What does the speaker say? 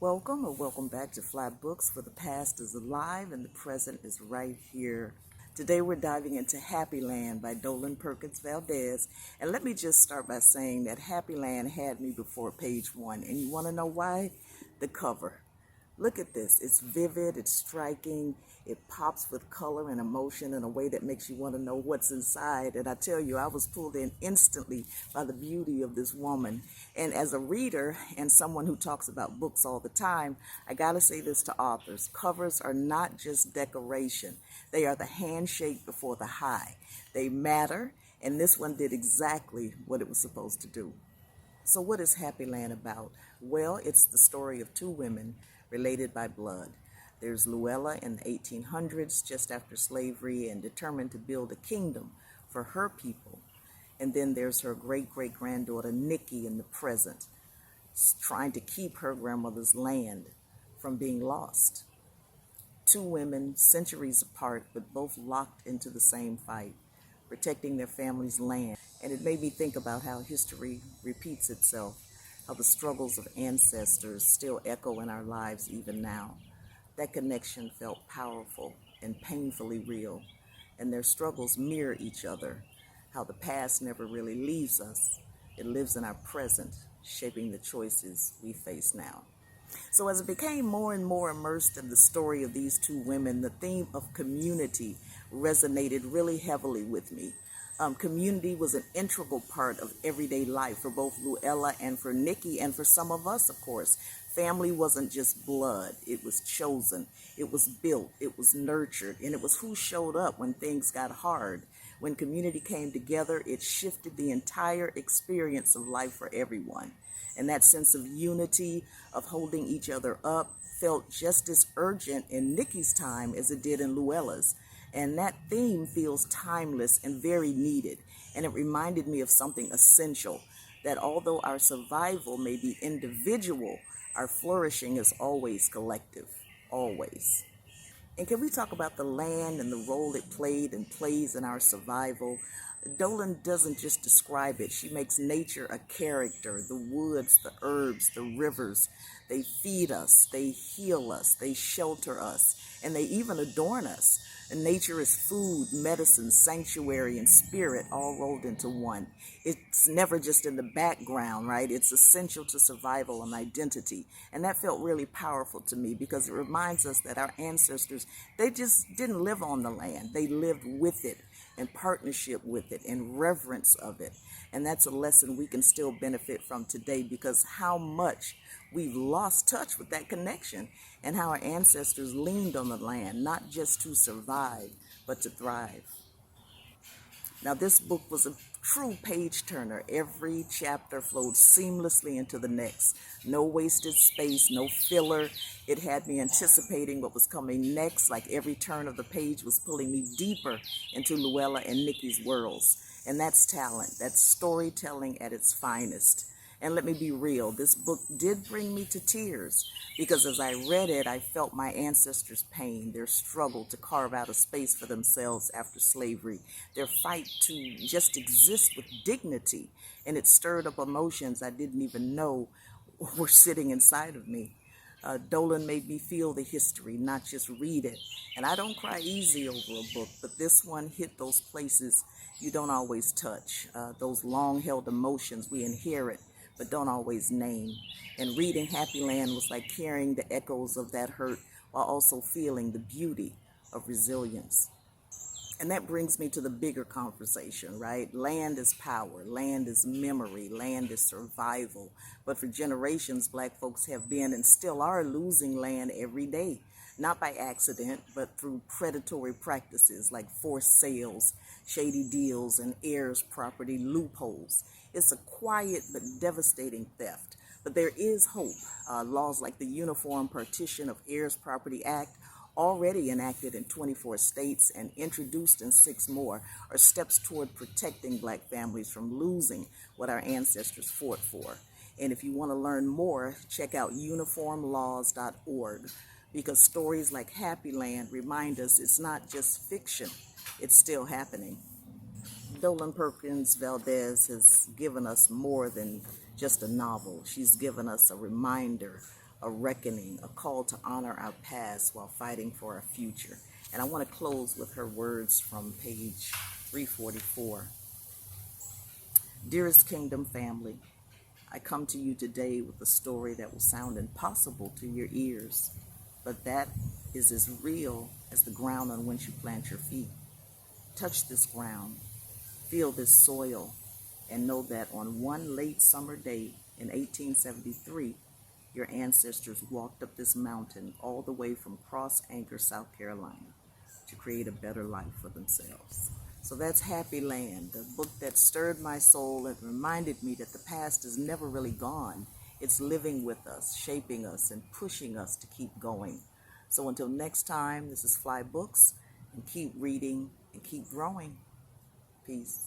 Welcome or welcome back to FlyeBooks, where the past is alive and the present is right here. Today we're diving into Happy Land by Dolen Perkins-Valdez. And let me just start by saying that Happy Land had me before page one. And you want to know why? The cover. Look at this. It's vivid, it's striking, it pops with color and emotion in a way that makes you want to know what's inside. And I tell you, I was pulled in instantly by the beauty of this woman. And as a reader and someone who talks about books all the time, I gotta say this to authors. Covers are not just decoration. They are the handshake before the high. They matter, and this one did exactly what it was supposed to do. So what is Happy Land about? Well, it's the story of two women related by blood. There's Luella in the 1800s, just after slavery, and determined to build a kingdom for her people. And then there's her great-great-granddaughter, Nikki, in the present, trying to keep her grandmother's land from being lost. Two women, centuries apart, but both locked into the same fight, protecting their family's land. And it made me think about how history repeats itself, how the struggles of ancestors still echo in our lives even now. That connection felt powerful and painfully real, and their struggles mirror each other, how the past never really leaves us. It lives in our present, shaping the choices we face now. So as I became more and more immersed in the story of these two women, the theme of community resonated really heavily with me. Community was an integral part of everyday life for both Luella and for Nikki, and for some of us, of course. Family wasn't just blood. It was chosen. It was built. It was nurtured. And it was who showed up when things got hard. When community came together, it shifted the entire experience of life for everyone. And that sense of unity, of holding each other up, felt just as urgent in Nikki's time as it did in Luella's. And that theme feels timeless and very needed. And it reminded me of something essential, that although our survival may be individual, our flourishing is always collective, always. And can we talk about the land and the role it played and plays in our survival? Dolen doesn't just describe it. She makes nature a character. The woods, the herbs, the rivers, they feed us, they heal us, they shelter us, and they even adorn us. And nature is food, medicine, sanctuary, and spirit all rolled into one. It's never just in the background, right? It's essential to survival and identity. And that felt really powerful to me because it reminds us that our ancestors, they just didn't live on the land. They lived with it, in partnership with it, in reverence of it. And that's a lesson we can still benefit from today, because how much we've lost touch with that connection, and how our ancestors leaned on the land, not just to survive, but to thrive. Now, this book was a true page turner. Every chapter flowed seamlessly into the next. No wasted space, no filler. It had me anticipating what was coming next, like every turn of the page was pulling me deeper into Luella and Nikki's worlds. And that's talent. That's storytelling at its finest. And let me be real, this book did bring me to tears, because as I read it, I felt my ancestors' pain, their struggle to carve out a space for themselves after slavery, their fight to just exist with dignity. And it stirred up emotions I didn't even know were sitting inside of me. Dolen made me feel the history, not just read it. And I don't cry easy over a book, but this one hit those places you don't always touch, those long-held emotions we inherit but don't always name. And reading Happy Land was like carrying the echoes of that hurt while also feeling the beauty of resilience. And that brings me to the bigger conversation, right? Land is power, land is memory, land is survival. But for generations, Black folks have been and still are losing land every day. Not by accident, but through predatory practices like forced sales, shady deals, and heirs' property loopholes. It's a quiet but devastating theft. But there is hope. Laws like the Uniform Partition of Heirs Property Act, already enacted in 24 states and introduced in 6 more, are steps toward protecting Black families from losing what our ancestors fought for. And if you want to learn more, check out uniformlaws.org, because stories like Happy Land remind us it's not just fiction, it's still happening. Dolen Perkins-Valdez has given us more than just a novel. She's given us a reminder a reckoning, a call to honor our past while fighting for our future. And I want to close with her words from page 344. Dearest Kingdom family, I come to you today with a story that will sound impossible to your ears, but that is as real as the ground on which you plant your feet. Touch this ground, feel this soil, and know that on one late summer day in 1873, your ancestors walked up this mountain all the way from Cross Anchor, South Carolina, to create a better life for themselves. So that's Happy Land, the book that stirred my soul and reminded me that the past is never really gone. It's living with us, shaping us, and pushing us to keep going. So until next time, this is FlyeBooks, and keep reading and keep growing. Peace.